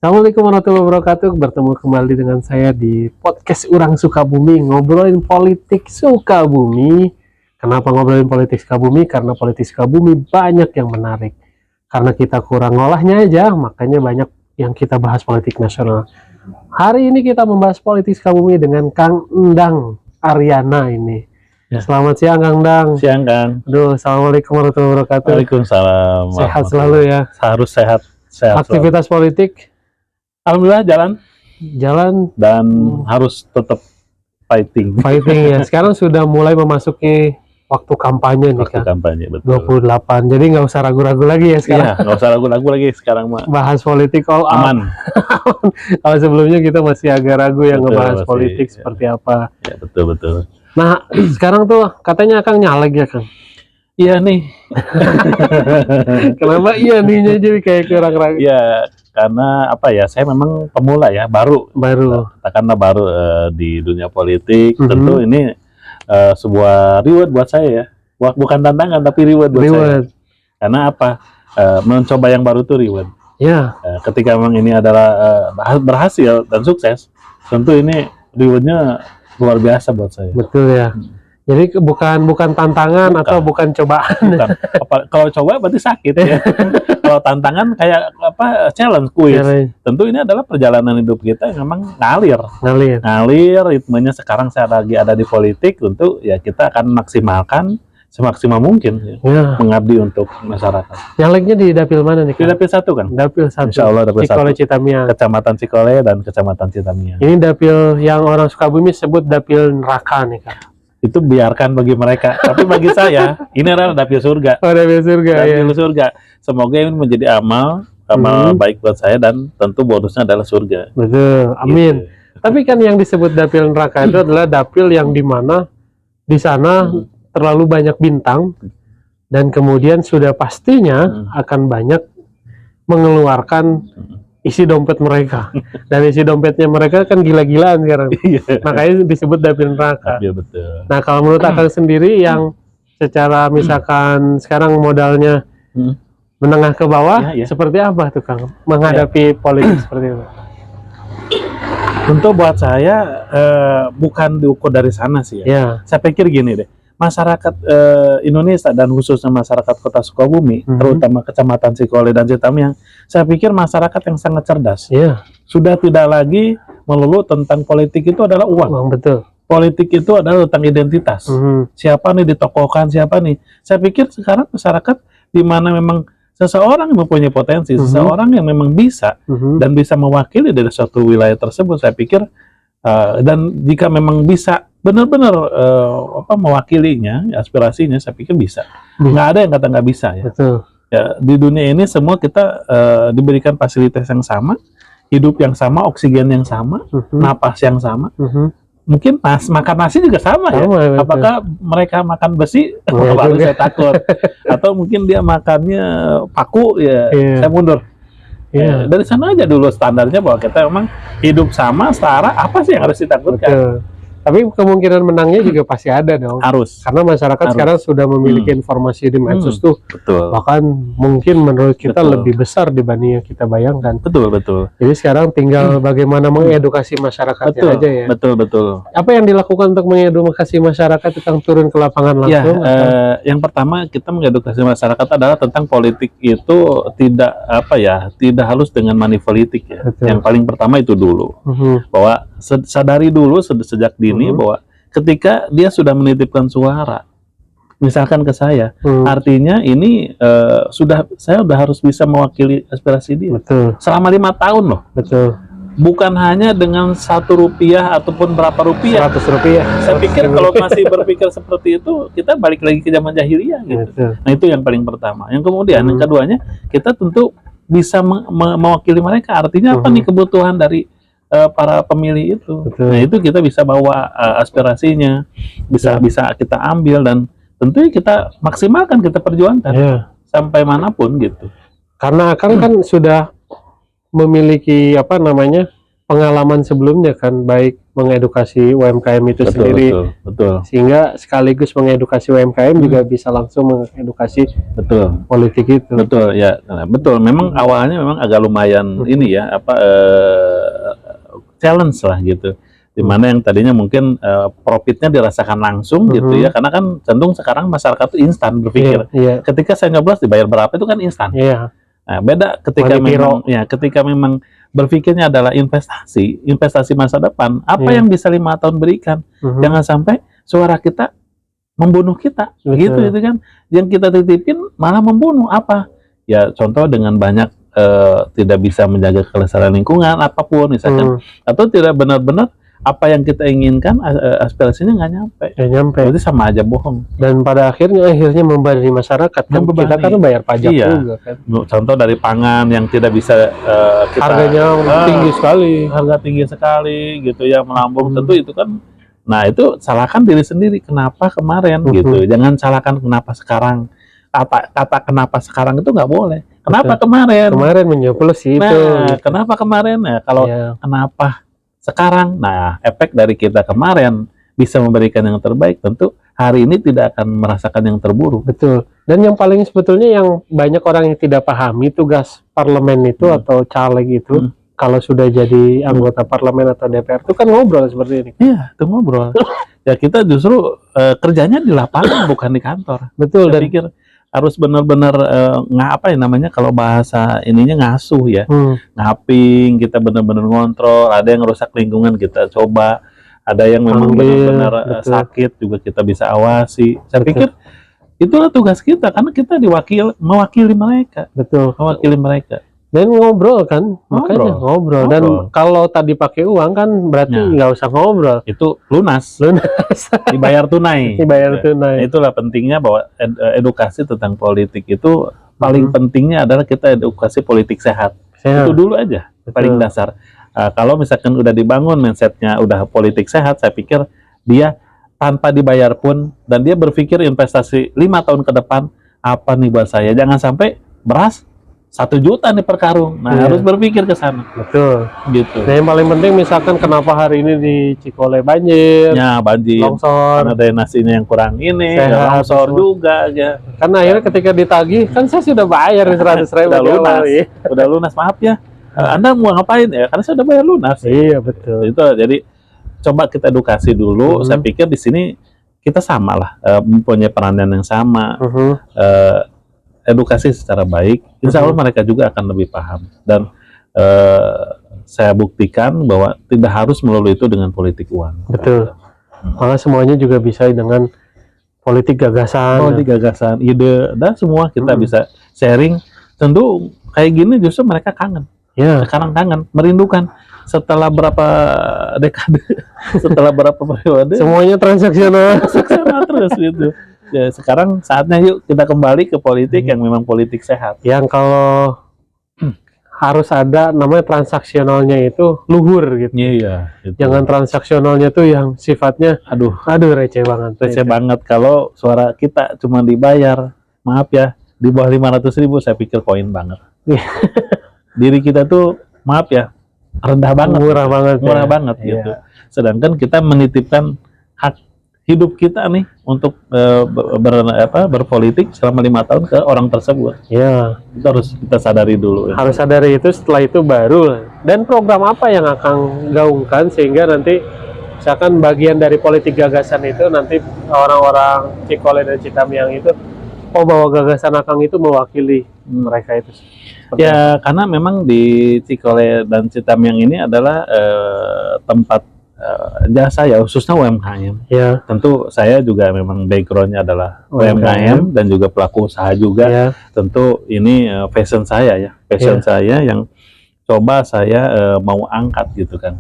Assalamualaikum warahmatullahi wabarakatuh. Bertemu kembali dengan saya di podcast Urang Sukabumi, ngobrolin politik Sukabumi. Kenapa ngobrolin politik Sukabumi? Karena politik Sukabumi banyak yang menarik. Karena kita kurang ngolahnya aja, makanya banyak yang kita bahas politik nasional. Hari ini kita membahas politik Sukabumi dengan Kang Endang Aryana ini. Ya. Selamat siang Kang Endang. Siang Kang. Aduh, assalamualaikum warahmatullahi wabarakatuh. Waalaikumsalam. Sehat selalu ya. Harus sehat. Aktivitas selalu. Politik? Alhamdulillah jalan dan harus tetap fighting ya. Sekarang sudah mulai memasuki waktu kampanye nih Kang. Kampanye, betul. 28. Jadi nggak usah ragu-ragu lagi ya sekarang. Iya, nggak usah ragu-ragu lagi sekarang mah. Bahas politik aman. Kalau sebelumnya kita masih agak ragu yang ngebahas masih, politik seperti apa. Ya, betul. Nah, sekarang tuh katanya Kang nyalek ya Kang. Iya nih. Kenapa iya nih jadi kayak kurang ragu? Iya, karena apa ya? Saya memang pemula ya, baru. Katakanlah baru di dunia politik. Tentu ini sebuah reward buat saya ya. Bukan tantangan tapi reward buat saya. Karena apa? Mencoba yang baru tuh reward. Ya. Ketika memang ini adalah berhasil dan sukses, tentu ini rewardnya luar biasa buat saya. Betul ya. Jadi bukan tantangan atau bukan cobaan. Bukan. Kalau coba berarti sakit ya. Kalau tantangan kayak apa, challenge, quiz. Tentu ini adalah perjalanan hidup kita yang memang ngalir. Ritmenya sekarang saya lagi ada di politik, tentu ya kita akan maksimalkan semaksimal mungkin ya. Mengabdi untuk masyarakat. Nyaleknya di dapil mana nih Kang? Di dapil 1 kan? Dapil 1. Insya Allah dapil Cikole 1. Citamiang. Kecamatan Cikole dan Kecamatan Citamiang. Ini dapil yang orang Sukabumi sebut dapil neraka nih Kang. Itu biarkan bagi mereka. Tapi bagi saya, ini adalah dapil surga. Oh, dapil surga. Dapil surga. Semoga ini menjadi amal baik buat saya dan tentu bonusnya adalah surga. Betul. Amin. Gitu. Tapi kan yang disebut dapil neraka itu adalah dapil yang dimana di sana terlalu banyak bintang dan kemudian sudah pastinya akan banyak mengeluarkan isi dompet mereka. Dan isi dompetnya mereka kan gila-gilaan sekarang. Makanya disebut dapil neraka. Iya, betul. Nah, kalau menurut Akang sendiri yang secara misalkan sekarang modalnya menengah ke bawah, seperti apa tuh Kang menghadapi politik seperti itu? Untuk buat saya bukan diukur dari sana sih ya. Saya pikir gini deh. Masyarakat Indonesia dan khususnya masyarakat Kota Sukabumi, terutama Kecamatan Cikole dan Citamiang, saya pikir masyarakat yang sangat cerdas. Sudah tidak lagi melulu tentang politik itu adalah uang. Betul. Politik itu adalah tentang identitas. Siapa nih ditokohkan, siapa nih. Saya pikir sekarang masyarakat di mana memang seseorang yang mempunyai potensi, seseorang yang memang bisa dan bisa mewakili dari suatu wilayah tersebut, saya pikir dan jika memang bisa benar-benar mewakilinya, aspirasinya, saya pikir bisa. Nggak ada yang kata nggak bisa ya. Betul. Ya, di dunia ini semua kita diberikan fasilitas yang sama, hidup yang sama, oksigen yang sama, napas yang sama. Mungkin makan nasi juga sama ya. Betul. Apakah mereka makan besi? Baru saya takut. Atau mungkin dia makannya paku ya, saya mundur. Dari sana aja dulu standarnya bahwa kita memang hidup sama, setara, apa sih yang harus ditakutkan? Betul. Tapi kemungkinan menangnya juga pasti ada dong. Harus. Karena masyarakat sekarang sudah memiliki informasi di medsos tuh. Betul. Bahkan mungkin menurut kita lebih besar dibanding yang kita bayangkan. Betul. Jadi sekarang tinggal bagaimana mengedukasi masyarakatnya aja ya. Betul. Apa yang dilakukan untuk mengedukasi masyarakat tentang turun ke lapangan langsung? Yang pertama kita mengedukasi masyarakat adalah tentang politik itu tidak halus dengan money politik ya. Betul. Yang paling pertama itu dulu. Bahwa sadari dulu sejak dini bahwa ketika dia sudah menitipkan suara, misalkan ke saya, artinya ini saya sudah harus bisa mewakili aspirasi dia. Betul. Selama 5 tahun loh. Betul. Bukan hanya dengan Rp1 ataupun berapa rupiah. Rp100. Saya pikir kalau masih berpikir seperti itu, kita balik lagi ke zaman jahiliyah gitu. Betul. Nah itu yang paling pertama. Yang kemudian yang keduanya, kita tentu bisa mewakili mereka. Artinya apa nih kebutuhan dari para pemilih itu. Betul. Nah itu kita bisa bawa aspirasinya, bisa kita ambil dan tentunya kita maksimalkan, kita perjuangkan sampai manapun gitu. Karena kan sudah memiliki pengalaman sebelumnya kan, baik mengedukasi UMKM itu sendiri, betul. Sehingga sekaligus mengedukasi UMKM juga bisa langsung mengedukasi politik itu. Betul ya, betul. Memang awalnya memang agak lumayan ini ya, challenge lah gitu. Dimana yang tadinya mungkin profitnya dirasakan langsung gitu ya, karena kan cenderung sekarang masyarakat itu instan berpikir. Ketika saya nyoblos dibayar berapa itu kan instan. Nah, beda ketika memang berpikirnya adalah investasi masa depan. Apa yang bisa 5 tahun berikan? Jangan sampai suara kita membunuh kita, gitu kan? Yang kita titipin malah membunuh apa? Ya contoh dengan banyak tidak bisa menjaga kelestarian lingkungan apapun misalkan, atau tidak benar-benar apa yang kita inginkan, aspirasinya nggak nyampe. Itu sama aja bohong. Dan pada akhirnya membebani masyarakat kan, kita kan bayar pajak juga kan. Contoh dari pangan yang tidak bisa kita, harganya harga tinggi sekali gitu ya, melambung. Tentu itu kan, nah itu salahkan diri sendiri, kenapa kemarin gitu. Jangan salahkan kenapa sekarang. Kata kenapa sekarang itu nggak boleh. Kenapa kemarin menyoblos itu. Nah, kenapa kemarin ya? Kalau kenapa sekarang, nah efek dari kita kemarin bisa memberikan yang terbaik, tentu hari ini tidak akan merasakan yang terburuk. Betul. Dan yang paling sebetulnya yang banyak orang yang tidak pahami, tugas parlemen itu atau caleg itu kalau sudah jadi anggota parlemen atau DPR itu kan ngobrol seperti ini. Iya, itu ngobrol. Ya kita justru kerjanya di lapangan bukan di kantor. Betul. Saya pikir harus benar-benar apa ya namanya, kalau bahasa ininya ngasuh ya, ngaping, kita benar-benar ngontrol. Ada yang rusak lingkungan kita coba, ada yang memang benar-benar sakit juga kita bisa awasi. Saya pikir itulah tugas kita, karena kita mewakili mereka. Mewakili mereka. Dan ngobrol kan, makanya ngobrol. Dan kalau tadi pakai uang kan berarti nggak usah ngobrol. Itu lunas. Dibayar tunai. Itulah pentingnya bahwa edukasi tentang politik itu paling pentingnya adalah kita edukasi politik sehat. Itu dulu aja, paling dasar. Kalau misalkan udah dibangun mindsetnya udah politik sehat, saya pikir dia tanpa dibayar pun, dan dia berpikir investasi 5 tahun ke depan, apa nih buat saya. Jangan sampai beras 1 juta nih per karung. Nah, harus berpikir ke sana. Betul. Gitu. Nah, yang paling penting misalkan kenapa hari ini di Cikole banjir. Ya, banjir. Longsor. Karena drainasinya yang kurang ini, longsor juga aja. Karena akhirnya ketika ditagih, kan saya sudah bayar 100.000. Udah lunas. Udah lunas, maaf ya. Anda mau ngapain ya? Karena saya udah bayar lunas. Iya, betul. Itu jadi coba kita edukasi dulu. Saya pikir di sini kita sama lah, mempunyai peranan yang sama. Edukasi secara baik, insya Allah mereka juga akan lebih paham. Dan saya buktikan bahwa tidak harus melalui itu dengan politik uang. Betul. Malah semuanya juga bisa dengan politik gagasan. Ide, dan semua kita bisa sharing. Tentu kayak gini justru mereka kangen. Sekarang kangen, merindukan. Setelah berapa dekade, setelah berapa periode, semuanya transaksional terus gitu. Ya, sekarang saatnya yuk kita kembali ke politik yang memang politik sehat. Yang kalau harus ada namanya transaksionalnya itu luhur gitu. Iya. Gitu. Jangan transaksionalnya tuh yang sifatnya aduh receh banget. Receh banget kalau suara kita cuma dibayar, maaf ya, di bawah 500.000 saya pikir koin banget. Diri kita tuh maaf ya, rendah banget. Murah banget gitu. Sedangkan kita menitipkan hak hidup kita nih untuk berpolitik selama 5 tahun ke orang tersebut. Itu harus kita sadari dulu. Harus sadari itu, setelah itu baru. Dan program apa yang akan gaungkan sehingga nanti misalkan bagian dari politik gagasan itu nanti orang-orang Cikole dan Citamiang itu bahwa gagasan Akang itu mewakili mereka itu. Ya, karena memang di Cikole dan Citamiang ini adalah tempat jasa ya, khususnya UMKM. Tentu saya juga memang backgroundnya adalah UMKM dan juga pelaku usaha juga. Tentu ini passion saya ya, saya yang coba saya mau angkat gitu kan.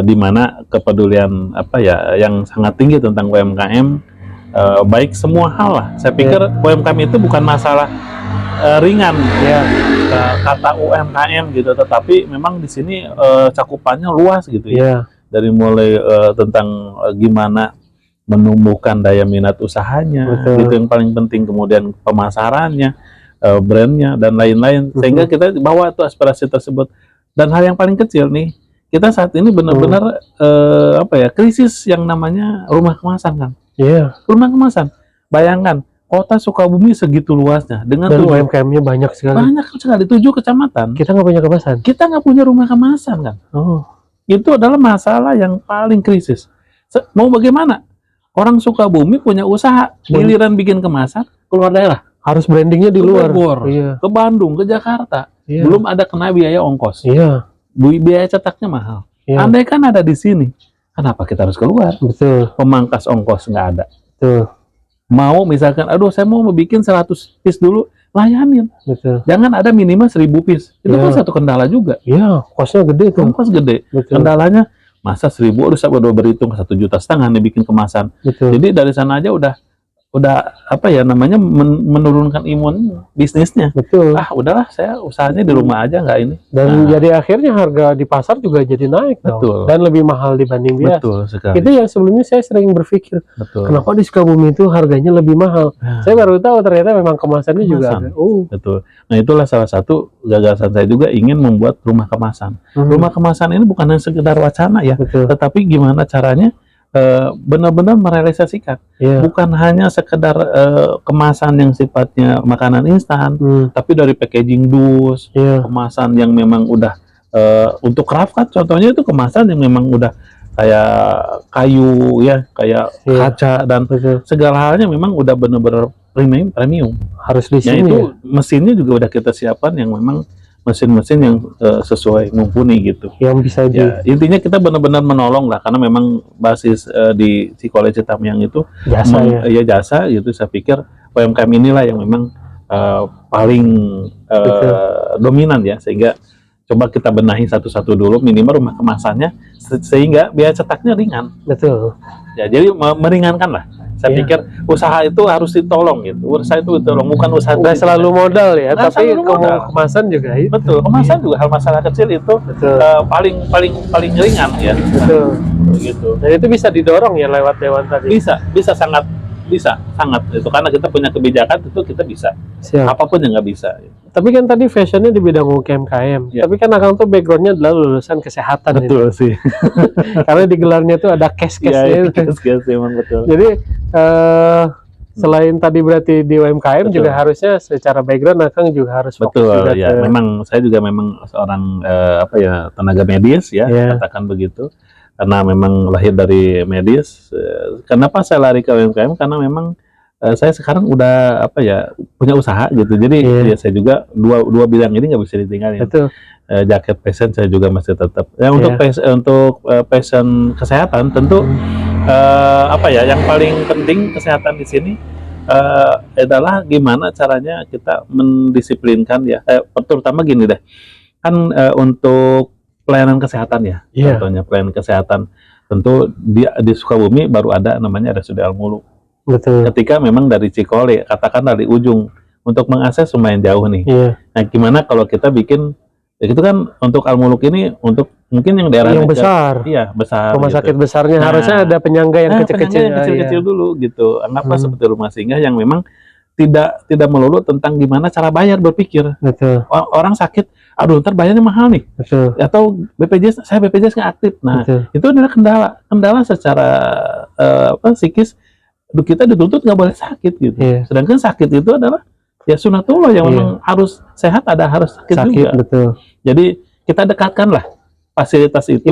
Di mana kepedulian yang sangat tinggi tentang UMKM, baik semua hal lah. Saya pikir UMKM itu bukan masalah ringan kata UMKM gitu, tetapi memang di sini cakupannya luas gitu ya. Dari mulai tentang gimana menumbuhkan daya minat usahanya, itu yang paling penting, kemudian pemasarannya, brandnya dan lain-lain, sehingga kita bawa tuh aspirasi tersebut. Dan hal yang paling kecil nih, kita saat ini benar-benar krisis yang namanya rumah kemasan kan. Iya. Rumah kemasan. Bayangkan, kota Sukabumi segitu luasnya dengan Dan UMKM-nya banyak sekali. Banyak sekali, 7 kecamatan. Kita nggak punya kemasan. Kita nggak punya rumah kemasan kan. Oh. Itu adalah masalah yang paling krisis. Mau bagaimana? Orang Sukabumi punya usaha, giliran bikin kemasan, keluar daerah. Harus brandingnya di luar. Bogor, Iya. ke Bandung, ke Jakarta. Iya. Belum ada kena biaya ongkos. Iya. Biaya cetaknya mahal. Iya. Andai kan ada di sini, kenapa kita harus keluar? Betul. Pemangkas ongkos nggak ada. Betul. Mau misalkan, aduh saya mau bikin 100 piece dulu, layanin. Betul. Jangan ada minimal 1000 piece. Itu Iya. kan satu kendala juga. Iya, kosnya gede tuh. Ongkos gede. Betul. Kendalanya masa 1000 harus berhitung 1,5 juta nih bikin kemasan. Betul. Jadi dari sana aja udah menurunkan imun bisnisnya. Betul. Udahlah saya usahanya di rumah aja nggak ini. Dan jadi akhirnya harga di pasar juga jadi naik dong. Betul. Dan lebih mahal dibanding biasa. Betul sekali. Itu yang sebelumnya saya sering berpikir, Betul. kenapa di Sukabumi itu harganya lebih mahal? Nah, Saya baru tahu ternyata memang kemasannya juga Kemasan. ada. betul. Nah itulah salah satu gagasan saya juga ingin membuat rumah kemasan. Rumah kemasan ini bukan hanya sekedar wacana ya, Betul. tetapi gimana caranya benar-benar merealisasikan. Iya. Bukan hanya sekedar kemasan yang sifatnya makanan instan, tapi dari packaging dus, Iya. kemasan yang memang udah untuk craft kan, contohnya itu kemasan yang memang udah kayak kayu ya, kayak Iya. kaca dan Betul. segala halnya memang udah benar-benar premium. Harus di Ya sini. itu mesinnya juga udah kita siapkan yang memang mesin-mesin yang sesuai mumpuni gitu. Yang bisa di Ya, intinya kita benar-benar menolong lah karena memang basis di Cikole Citamiang itu jasa ya. jasa gitu. Saya pikir UMKM inilah yang memang paling dominan ya, sehingga coba kita benahi satu-satu dulu minimal rumah kemasannya sehingga biaya cetaknya ringan. Betul. Ya, jadi meringankan lah. Saya Iya. pikir usaha itu harus ditolong gitu. Usaha itu ditolong, bukan usaha Nggak selalu modal ya, Nggak tapi selalu modal. kemasan juga itu. betul. Kemasan juga hal masalah kecil itu Betul. paling ringan ya. Betul. Gitu. Dan itu bisa didorong ya lewat dewan tadi. Bisa sangat itu karena kita punya kebijakan itu kita bisa. Siap. Apapun yang nggak bisa. Tapi kan tadi fashionnya di bidang UMKM. Ya. Tapi kan Akang tuh backgroundnya adalah lulusan kesehatan. Betul sih. Karena di gelarnya tuh ada Iya, cash-cashnya. memang betul. Jadi selain tadi berarti di UMKM Betul. juga harusnya secara background Akang juga harus fokus Betul juga ya. ke- Memang saya juga memang seorang tenaga medis ya, Iya. katakan begitu. Karena memang lahir dari medis. Kenapa saya lari ke UMKM? Karena memang saya sekarang udah punya usaha gitu. Jadi Iya. ya saya juga dua bidang ini nggak bisa ditinggalin. Betul. Jaket passion saya juga masih tetap. Ya untuk Iya. passion kesehatan tentu yang paling penting kesehatan di sini adalah gimana caranya kita mendisiplinkan ya. Terutama gini deh. Kan untuk pelayanan kesehatan ya. Iya. Contohnya pelayanan kesehatan tentu di Sukabumi baru ada namanya RSUD Al-Muluk. Betul. Ketika memang dari Cikole, katakan dari ujung untuk mengakses lumayan jauh nih. Iya. Nah, gimana kalau kita bikin ya itu kan untuk Al-Muluk ini untuk mungkin yang daerah Yang besar. Iya, besar. Rumah gitu. sakit besarnya Nah, harusnya ada penyangga yang kecil-kecil. penyangga yang kecil-kecil Iya. dulu gitu. Anggaplah Hmm. seperti rumah singgah yang memang tidak melulu tentang gimana cara bayar, berpikir. Betul. Orang sakit, aduh ntar bayarnya mahal nih. Betul. Atau saya BPJS nggak aktif. Nah, Betul. itu adalah kendala secara psikis. Kita dituntut nggak boleh sakit gitu. Iya. Sedangkan sakit itu adalah ya sunatullah yang Iya. memang harus sehat, harus sakit juga. Betul. Jadi kita dekatkanlah fasilitas itu.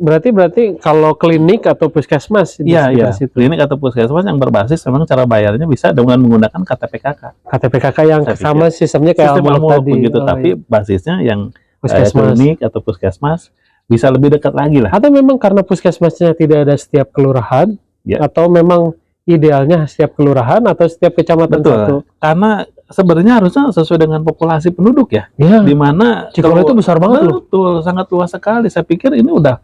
Berarti kalau klinik atau puskesmas di Iya, sekitar situ. klinik atau puskesmas yang berbasis memang cara bayarnya bisa dengan menggunakan KTPKK. KTPKK yang Saya sama sistemnya kayak Sistem Al-Muluk Al-Muluk tadi. begitu, Oh, tapi iya. basisnya yang Puskesmas. klinik atau puskesmas bisa lebih dekat lagi lah. Atau memang karena puskesmasnya tidak ada setiap kelurahan, Ya. atau memang idealnya setiap kelurahan atau setiap kecamatan Betul. satu. Karena sebenarnya harusnya sesuai dengan populasi penduduk ya. Iya. Di mana Cikole itu besar banget loh. Betul, sangat luas sekali. Saya pikir ini udah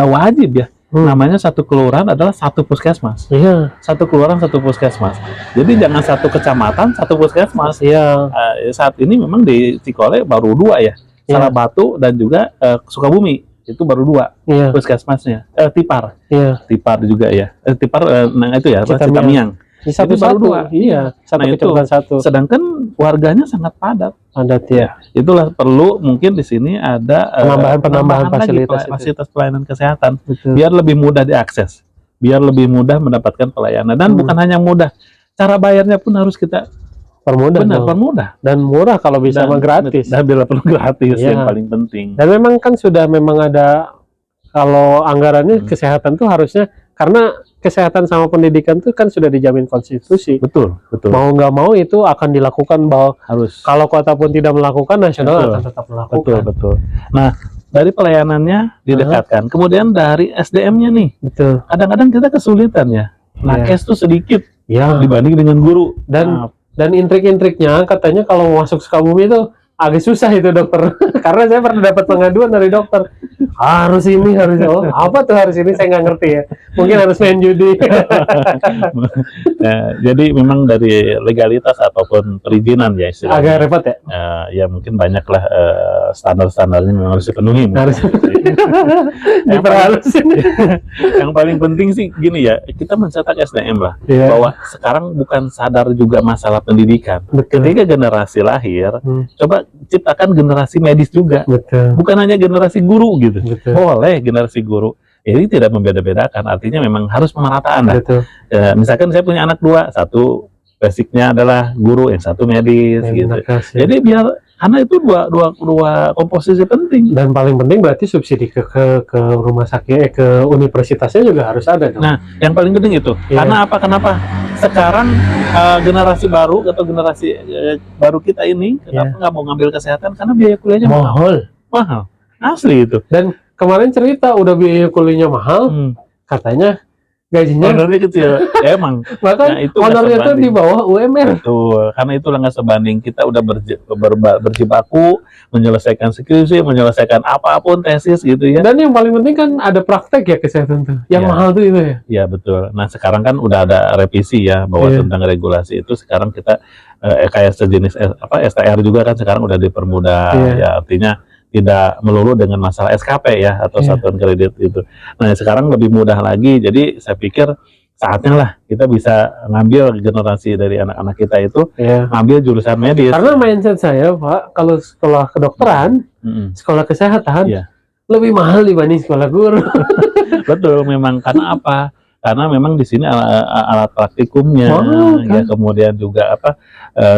wajib ya. Namanya satu kelurahan adalah satu puskesmas. Iya. Satu kelurahan satu puskesmas. Jadi jangan satu kecamatan satu puskesmas. Iya. Saat ini memang di Cikole baru 2 ya. Iya. Salabatu dan juga Sukabumi. Itu baru 2 Iya. puskesmasnya. Tipar. Iya. Tipar juga ya. Tipar itu ya, Citamiang. Citamiang. Satu Itu baru satu, dua. iya, satu Nah, itu. kecamatan satu. Sedangkan warganya sangat padat. Padat ya. Itulah perlu mungkin di sini ada Penambahan lagi fasilitas itu. fasilitas pelayanan kesehatan Betul. biar lebih mudah diakses, biar lebih mudah mendapatkan pelayanan, dan bukan hanya mudah, cara bayarnya pun harus kita Permudah. dong. permudah Dan murah kalau bisa mah gratis. dan bila perlu gratis Iya. yang paling penting. Dan memang kan sudah memang ada, kalau anggarannya kesehatan tuh harusnya, karena kesehatan sama pendidikan tuh kan sudah dijamin konstitusi. Betul. Mau nggak mau itu akan dilakukan, bahwa Harus. kalau kota pun tidak melakukan, nasional Betul. akan tetap melakukan. Betul. Nah, dari pelayanannya didekatkan. Kemudian dari SDM-nya nih, Betul. kadang-kadang kita kesulitan ya. Nakes tuh sedikit Ya. dibanding dengan guru. Dan intrik-intriknya katanya kalau mau masuk Sukabumi itu agak susah itu dokter. Karena saya pernah dapat pengaduan dari dokter. Harus ini, harus apa tuh harus ini, saya nggak ngerti ya. Mungkin harus main judi. Nah, jadi memang dari legalitas ataupun perizinan ya istilahnya. Agak repot ya. Ya mungkin banyaklah standar-standarnya memang harus dipenuhi. Harus diperhalusin. Yang paling penting sih gini ya, kita mencetak SDM lah, Iya. bahwa sekarang bukan sadar juga masalah pendidikan. Betul. Ketika generasi lahir, coba ciptakan generasi medis juga, Betul. bukan hanya generasi guru gitu. Betul. Boleh generasi guru. Ini tidak membeda-bedakan, artinya memang harus pemerataan lah. Betul. Misalkan saya punya anak dua, satu basicnya adalah guru, yang satu medis gitu. Nakes, ya. Jadi biar, karena itu dua komposisi penting. Dan paling penting berarti subsidi ke rumah sakit, ke universitasnya juga harus ada dong. Nah, yang paling penting itu. Iya. Karena apa? Kenapa? Sekarang generasi baru atau generasi baru kita ini, kenapa nggak mau ngambil kesehatan? Karena biaya kuliahnya mahal. Asli itu. Dan kemarin cerita udah biaya kuliahnya mahal, katanya gajinya honornya kecil. Emang. bahkan Nah, itu nggak honornya tuh sebanding. di bawah UMR. Betul. Karena itulah nggak sebanding. Kita udah berjibaku menyelesaikan skripsi, menyelesaikan apapun tesis gitu ya. Dan yang paling penting kan ada praktek ya kesehatan tuh. Yang Iya. mahal tuh itu ya. Iya betul. Nah sekarang kan udah ada revisi ya bahwa Iya. tentang regulasi itu sekarang kita kayak sejenis STR juga kan sekarang udah dipermudah. Iya. Ya artinya tidak melulu dengan masalah SKP ya atau Iya. satuan kredit itu. Nah sekarang lebih mudah lagi. Jadi saya pikir saatnya lah kita bisa ngambil generasi dari anak-anak kita itu Iya. ngambil jurusan medis. Karena mindset saya, Pak, kalau sekolah kedokteran, sekolah kesehatan Iya. lebih mahal dibanding sekolah guru. Betul, memang karena apa? Karena memang di sini alat praktikumnya, ya kemudian juga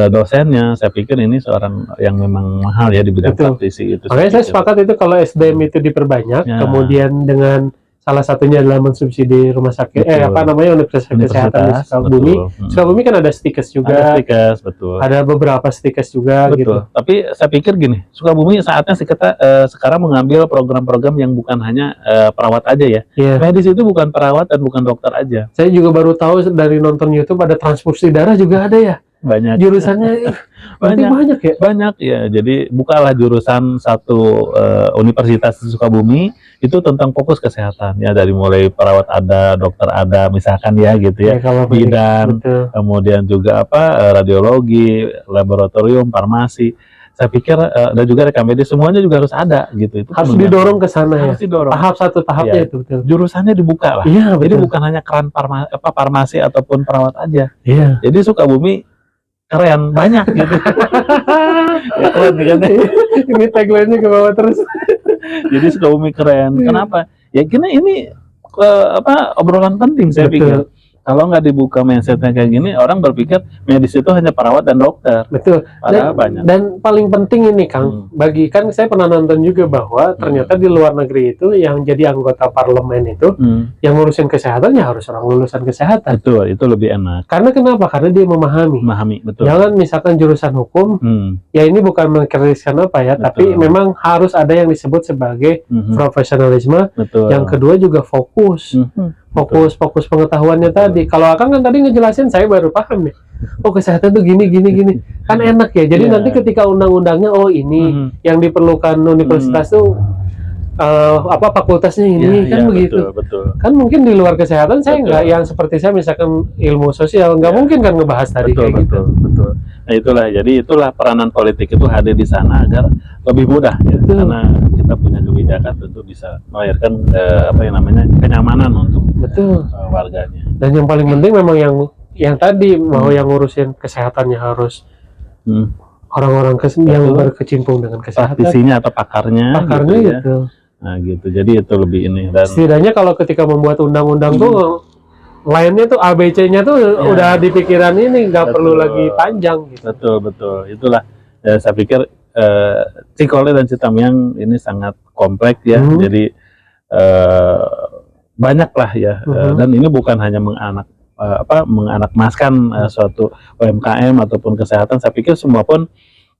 dosennya. Saya pikir ini seorang yang memang mahal ya di bidang Betul. praktisi itu. Makanya saya sepakat itu kalau SDM itu diperbanyak, Ya. kemudian dengan salah satunya adalah mensubsidi rumah sakit, Betul. Universitas Kesehatan di Sukabumi. betul. Sukabumi kan ada stikes Ada juga, stikes, betul. ada beberapa stikes juga Betul. gitu. Tapi saya pikir gini, Sukabumi saatnya sih kita sekarang mengambil program-program yang bukan hanya perawat aja ya. Iya. Medis itu bukan perawat dan bukan dokter aja. Saya juga baru tahu dari nonton YouTube ada transfusi darah juga ada ya. Banyak. Jurusannya banyak ya. Banyak ya. Jadi bukalah jurusan satu universitas di Sukabumi itu tentang fokus kesehatan ya, dari mulai perawat ada, dokter ada, misalkan ya gitu ya. Kalau Bidan, betul. kemudian juga radiologi, laboratorium, farmasi. Saya pikir dan juga rekam medis semuanya juga harus ada gitu. Itu Harus penuh didorong ke sana ya. harus didorong. Tahap satu tahapnya Iya. itu betul. Jurusannya dibuka lah. Iya Jadi betul. bukan hanya keran farmasi ataupun perawat aja. Iya. Jadi Sukabumi keren, banyak gitu. Ya, keren kan? Ini tagline-nya ke bawah terus. Jadi Sukabumi keren. Kenapa? Ya karena ini obrolan penting saya Betul. pikir. Kalau nggak dibuka mindsetnya kayak gini, orang berpikir medis itu hanya perawat dan dokter. Betul. Padahal banyak. Dan paling penting ini Kang, bagi kan saya pernah nonton juga bahwa ternyata di luar negeri itu yang jadi anggota parlemen itu yang ngurusin kesehatan ya harus orang lulusan kesehatan. Betul, itu lebih enak. Karena kenapa? Karena dia memahami. Betul. Jangan misalkan jurusan hukum, ya ini bukan mengkritiskan apa ya, Betul. tapi memang harus ada yang disebut sebagai profesionalisme. Betul. Yang kedua juga fokus. Fokus pengetahuannya tadi. Kalau Akang kan tadi ngejelasin, saya baru paham nih. Oh kesehatan tuh gini kan enak ya. Jadi Iya. nanti ketika undang-undangnya ini yang diperlukan universitas tuh fakultasnya ini kan begitu. Betul. Kan mungkin di luar kesehatan saya Betul. nggak yang seperti saya misalkan ilmu sosial nggak mungkin kan ngebahas tadi kayak gitu. Betul. Nah itulah, jadi itulah peranan politik itu hadir di sana agar lebih mudah ya. Betul. Karena kita punya kebijakan tentu bisa melahirkan kenyamanan untuk Betul. warganya. Dan yang paling penting memang yang tadi mau yang ngurusin kesehatannya harus orang-orang yang berkecimpung dengan kesehatan, praktisinya atau pakarnya gitu, ya. gitu. Nah gitu, jadi itu lebih ini. Dan setidaknya kalau ketika membuat undang-undang tuh lainnya tuh ABC-nya tuh udah di pikiran ini, nggak perlu lagi panjang gitu. Betul, itulah saya pikir Cikole dan Citamiang ini sangat kompleks ya, jadi banyak lah ya, dan ini bukan hanya menganakmaskan suatu UMKM ataupun kesehatan. Saya pikir semua pun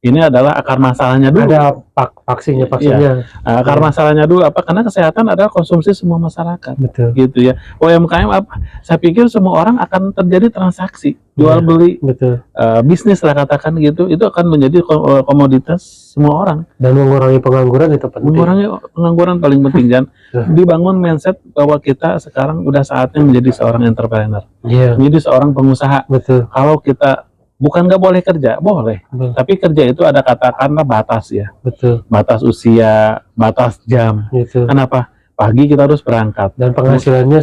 ini adalah akar masalahnya dulu. Ada vaksinnya. Iya. Akar masalahnya dulu apa? Karena kesehatan adalah konsumsi semua masyarakat. Betul. Gitu ya. UMKM apa? Saya pikir semua orang akan terjadi transaksi, jual beli, bisnis lah katakan gitu. Itu akan menjadi komoditas semua orang. Dan mengurangi pengangguran itu penting. Mengurangi pengangguran paling penting, dan dibangun mindset bahwa kita sekarang udah saatnya menjadi seorang entrepreneur. Menjadi seorang pengusaha. Betul. Kalau kita bukan nggak boleh kerja, boleh. Tapi kerja itu ada katakanlah batas ya. Betul. Batas usia, batas jam. Gitu. Kenapa? Pagi kita harus berangkat. Dan penghasilannya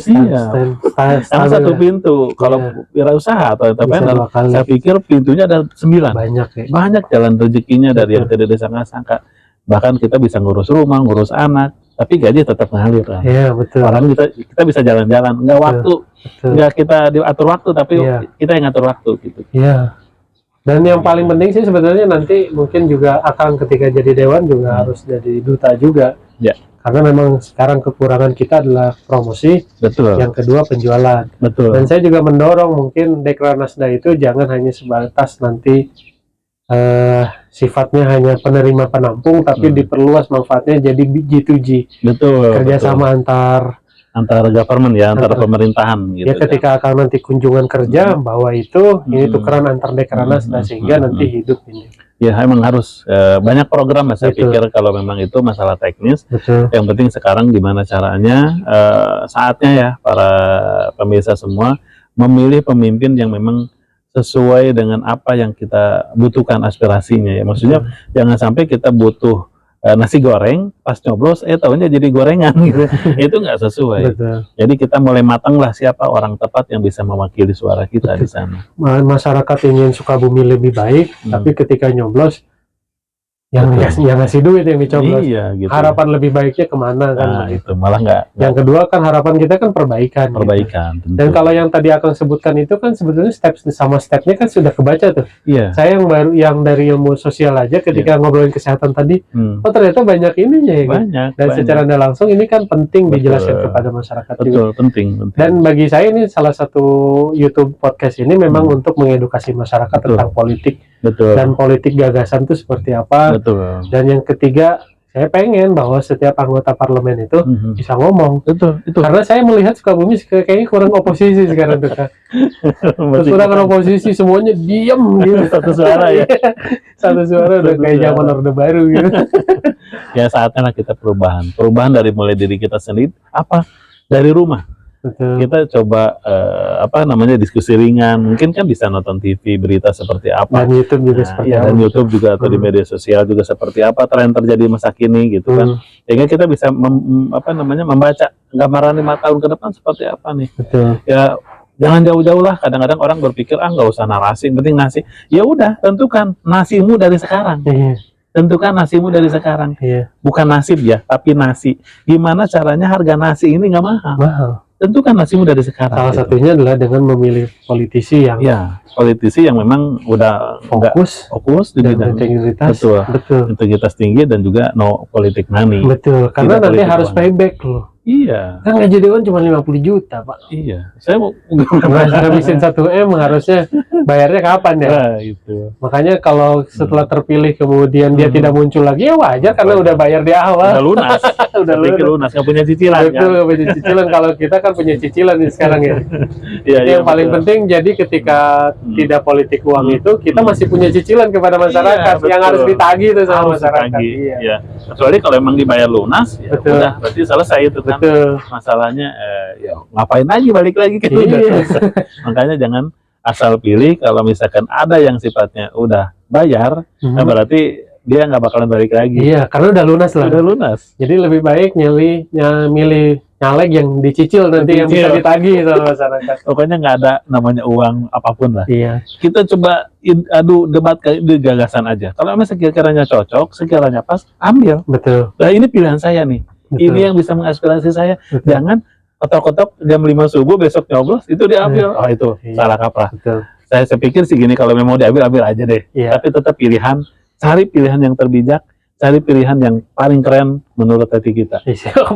satu pintu. Kalau wirausaha atau entrepreneur, saya pikir pintunya ada 9. Banyak ya. Banyak jalan rezekinya dari yang tidak disangka-sangka. Bahkan kita bisa ngurus rumah, ngurus anak, tapi gaji tetap ngalir kan. Iya, betul. Orang kita bisa jalan-jalan, nggak waktu. Nggak kita diatur waktu, tapi kita yang ngatur waktu gitu. Iya. Dan yang paling penting sih sebetulnya nanti mungkin juga akan ketika jadi dewan juga harus jadi duta juga. Ya. Karena memang sekarang kekurangan kita adalah promosi. Betul. Yang kedua penjualan. Betul. Dan saya juga mendorong mungkin Dekranasda itu jangan hanya sebatas nanti sifatnya hanya penerima penampung, tapi diperluas manfaatnya jadi G2G. Betul. Kerjasama antar government ya, antara pemerintahan gitu. Ya ketika akan nanti kunjungan kerja bawa itu ini tukeran antar Dekranasda sehingga nanti hidup ini. Ya emang harus banyak program saya pikir kalau memang itu masalah teknis. Yang penting sekarang gimana caranya saatnya ya para pemirsa semua memilih pemimpin yang memang sesuai dengan apa yang kita butuhkan aspirasinya ya. Maksudnya jangan sampai kita butuh nasi goreng pas nyoblos tahunya jadi gorengan gitu. Itu nggak sesuai. Jadi kita mulai matang lah siapa orang tepat yang bisa mewakili suara kita di sana. Masyarakat ingin Sukabumi lebih baik, tapi ketika nyoblos yang ngasih duit yang dicoblos. Iya, gitu. Harapan lebih baiknya kemana kan? Nah, itu malah nggak. Yang kedua kan harapan kita kan perbaikan. Gitu. Dan kalau yang tadi akan sebutkan itu kan sebetulnya stepnya kan sudah kebaca tuh. Iya. Saya yang dari ilmu sosial aja ketika ngobrolin kesehatan tadi, oh ternyata banyak ininya ya. Banyak. Dan secara tidak langsung ini kan penting dijelaskan kepada masyarakat. Betul, penting. Dan bagi saya ini salah satu YouTube podcast ini memang untuk mengedukasi masyarakat tentang politik. Dan politik gagasan itu seperti apa. Dan yang ketiga, saya pengen bahwa setiap anggota parlemen itu bisa ngomong. Karena saya melihat Sukabumi kayaknya kurang oposisi sekarang tuh. Kekurangan oposisi, semuanya diam gitu. Satu suara ya. Satu suara udah kayak zaman Orde Baru gitu. Ya saatnya kita perubahan dari mulai diri kita sendiri, dari rumah. Kita coba diskusi ringan, mungkin kan bisa nonton TV berita seperti apa, dan YouTube juga seperti apa, dan YouTube juga atau di media sosial juga seperti apa tren terjadi masa kini gitu kan, sehingga kita bisa membaca gambaran 5 tahun ke depan seperti apa nih. Ya jangan jauh-jauh lah, kadang-kadang orang berpikir nggak usah narasi, penting nasi. Ya udah, tentukan nasimu dari sekarang. Tentukan nasimu dari sekarang. Bukan nasib ya, tapi nasi. Gimana caranya harga nasi ini nggak mahal? Tentukan nasimu dari sekarang. Salah satunya adalah dengan memilih politisi yang memang udah fokus di bidang integritas. Betul. Integritas tinggi dan juga no politik money. Betul. Karena nanti harus payback loh. Iya. Kan gaji dewan cuma 50 juta, Pak. Iya. Saya mau ngabisin 1M harusnya bayarnya kapan ya? Nah, itu. Makanya kalau setelah terpilih kemudian dia tidak muncul lagi, ya wajar karena udah bayar di awal. Udah lunas. Udah lunas. Nggak punya cicilan. Betul, nggak punya cicilan. Kalau kita kan punya cicilan nih sekarang ya. Yang paling penting jadi ketika tidak politik uang itu, kita masih punya cicilan kepada masyarakat yang harus ditagih itu sama masyarakat. Iya. Kecuali kalau emang dibayar lunas, ya udah berarti selesai itu kan. Masalahnya ya ngapain lagi balik lagi kan. Makanya jangan asal pilih. Kalau misalkan ada yang sifatnya udah bayar, nah berarti dia nggak bakalan balik lagi. Iya, karena udah lunas lah. Udah lunas. Jadi lebih baik milih Nyalek yang dicicil nanti yang bisa ditagih sama masyarakat. Pokoknya nggak ada namanya uang apapun lah. Iya. Kita coba adu debat di gagasan aja. Kalau memang sekiranya cocok, sekiranya pas, ambil. Betul. Nah ini pilihan saya nih. Betul. Ini yang bisa mengaspirasi saya. Betul. Jangan kotok-kotok jam 5 subuh besok nyoblos itu diambil. Oh itu salah kaprah. Betul. Saya pikir sih gini, kalau memang mau diambil, ambil aja deh. Iya. Tapi tetap pilihan, cari pilihan yang terbijak, cari pilihan yang paling keren menurut hati kita.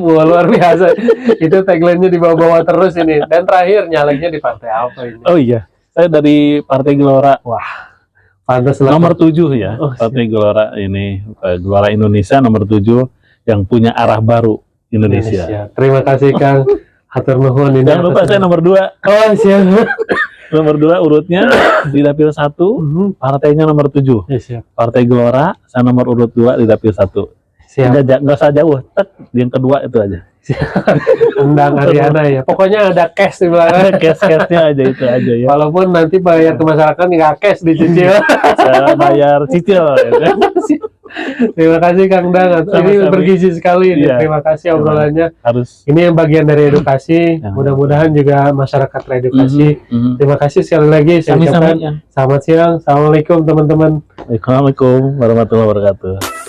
Wah, luar biasa. Itu tagline-nya dibawa-bawa terus ini. Dan terakhir nyaleknya di partai apa ini? Oh iya, saya dari Partai Gelora. Wah, pantas lah. Nomor 7 ya. Oh, Partai Gelora ini, Gelora Indonesia nomor 7 yang punya arah baru Indonesia. Terima kasih Kang. Hatur nuhun ini. Jangan lupa saya nomor 2. Oh, siap. Nomor 2 urutnya di dapil 1, partainya nomor 7. Ya, siap. Partai Gelora, saya nomor urut 2 di dapil 1. Siap. Nggak usah jauh, yang kedua itu aja. Undang Ariana ya. Pokoknya ada cash di belakang. Cash-cashnya aja itu aja ya. Walaupun nanti bayar ke masyarakat nggak cash dicicil. Saya bayar cicil. Ya. Terima kasih Kang Dang. Ini bergizi sekali. Iya. Terima kasih obrolannya. Harus. Ini yang bagian dari edukasi. Mudah-mudahan juga masyarakat teredukasi. Terima kasih sekali lagi. Saya ucapkan selamat siang. Assalamualaikum teman-teman. Assalamualaikum warahmatullahi wabarakatuh.